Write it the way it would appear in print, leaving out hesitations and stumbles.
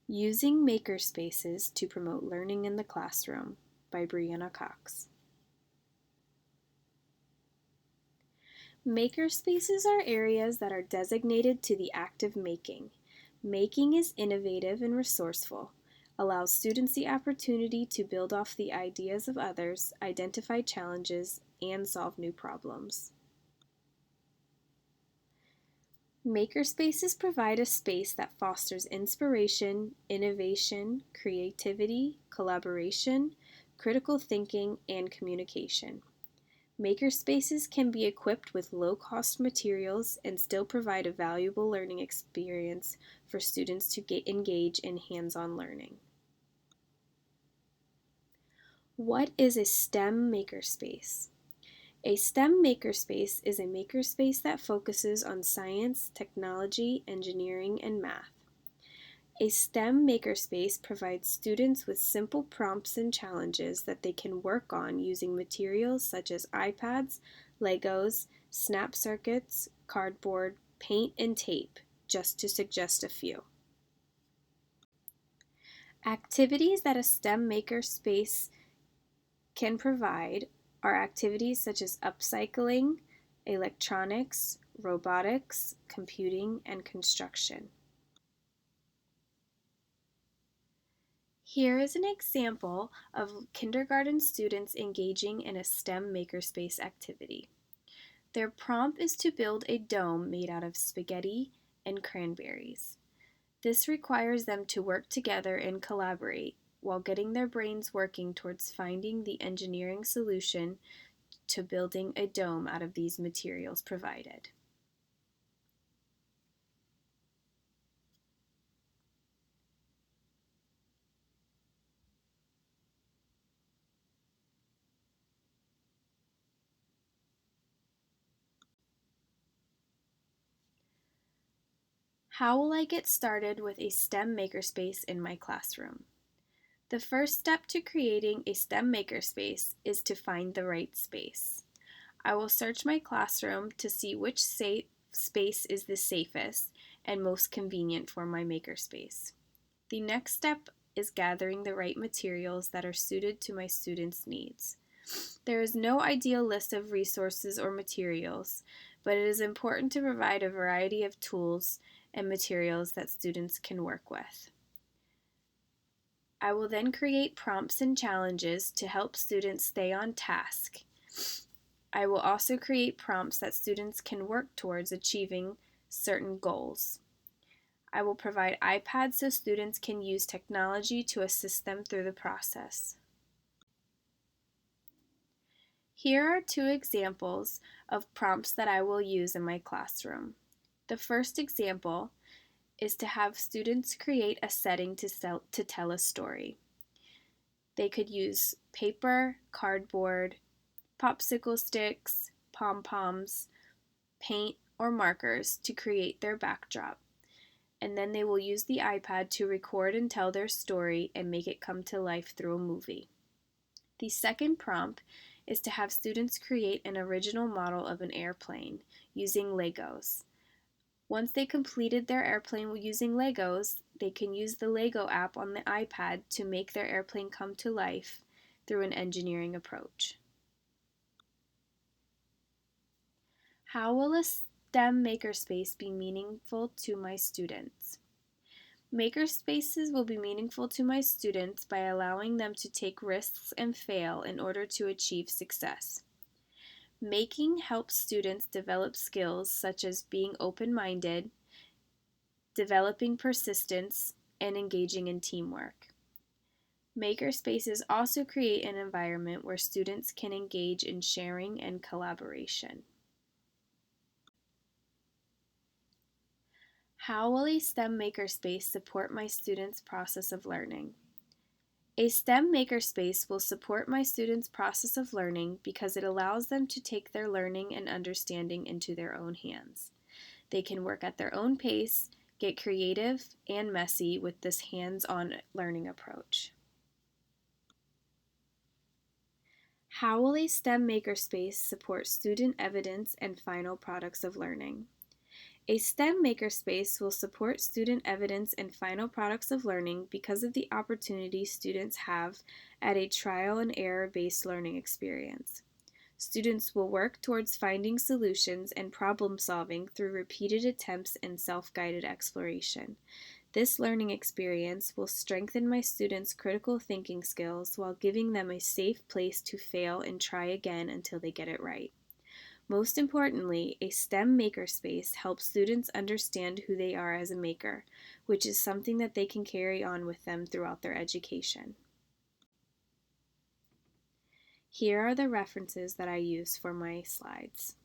Using Makerspaces to Promote Learning in the Classroom by Brianna Cox. Makerspaces are areas that are designated to the act of making. Making is innovative and resourceful, allows students the opportunity to build off the ideas of others, identify challenges, and solve new problems. Makerspaces provide a space that fosters inspiration, innovation, creativity, collaboration, critical thinking, and communication. Makerspaces can be equipped with low-cost materials and still provide a valuable learning experience for students to engage in hands-on learning. What is a STEM makerspace? A STEM makerspace is a makerspace that focuses on science, technology, engineering, and math. A STEM makerspace provides students with simple prompts and challenges that they can work on using materials such as iPads, Legos, snap circuits, cardboard, paint, and tape, just to suggest a few. Activities that a STEM makerspace can provide are activities such as upcycling, electronics, robotics, computing, and construction. Here is an example of kindergarten students engaging in a STEM makerspace activity. Their prompt is to build a dome made out of spaghetti and cranberries. This requires them to work together and collaborate while getting their brains working towards finding the engineering solution to building a dome out of these materials provided. How will I get started with a STEM makerspace in my classroom? The first step to creating a STEM makerspace is to find the right space. I will search my classroom to see which space is the safest and most convenient for my makerspace. The next step is gathering the right materials that are suited to my students' needs. There is no ideal list of resources or materials, but it is important to provide a variety of tools and materials that students can work with. I will then create prompts and challenges to help students stay on task. I will also create prompts that students can work towards achieving certain goals. I will provide iPads so students can use technology to assist them through the process. Here are two examples of prompts that I will use in my classroom. The first example is to have students create a setting to tell a story. They could use paper, cardboard, popsicle sticks, pom-poms, paint, or markers to create their backdrop. And then they will use the iPad to record and tell their story and make it come to life through a movie. The second prompt is to have students create an original model of an airplane using Legos. Once they completed their airplane using Legos, they can use the Lego app on the iPad to make their airplane come to life through an engineering approach. How will a STEM makerspace be meaningful to my students? Makerspaces will be meaningful to my students by allowing them to take risks and fail in order to achieve success. Making helps students develop skills such as being open-minded, developing persistence, and engaging in teamwork. Makerspaces also create an environment where students can engage in sharing and collaboration. How will a STEM makerspace support my students' process of learning? A STEM makerspace will support my students' process of learning because it allows them to take their learning and understanding into their own hands. They can work at their own pace, get creative and messy with this hands-on learning approach. How will a STEM makerspace support student evidence and final products of learning? A STEM makerspace will support student evidence and final products of learning because of the opportunity students have at a trial and error based learning experience. Students will work towards finding solutions and problem solving through repeated attempts and self-guided exploration. This learning experience will strengthen my students' critical thinking skills while giving them a safe place to fail and try again until they get it right. Most importantly, a STEM makerspace helps students understand who they are as a maker, which is something that they can carry on with them throughout their education. Here are the references that I use for my slides.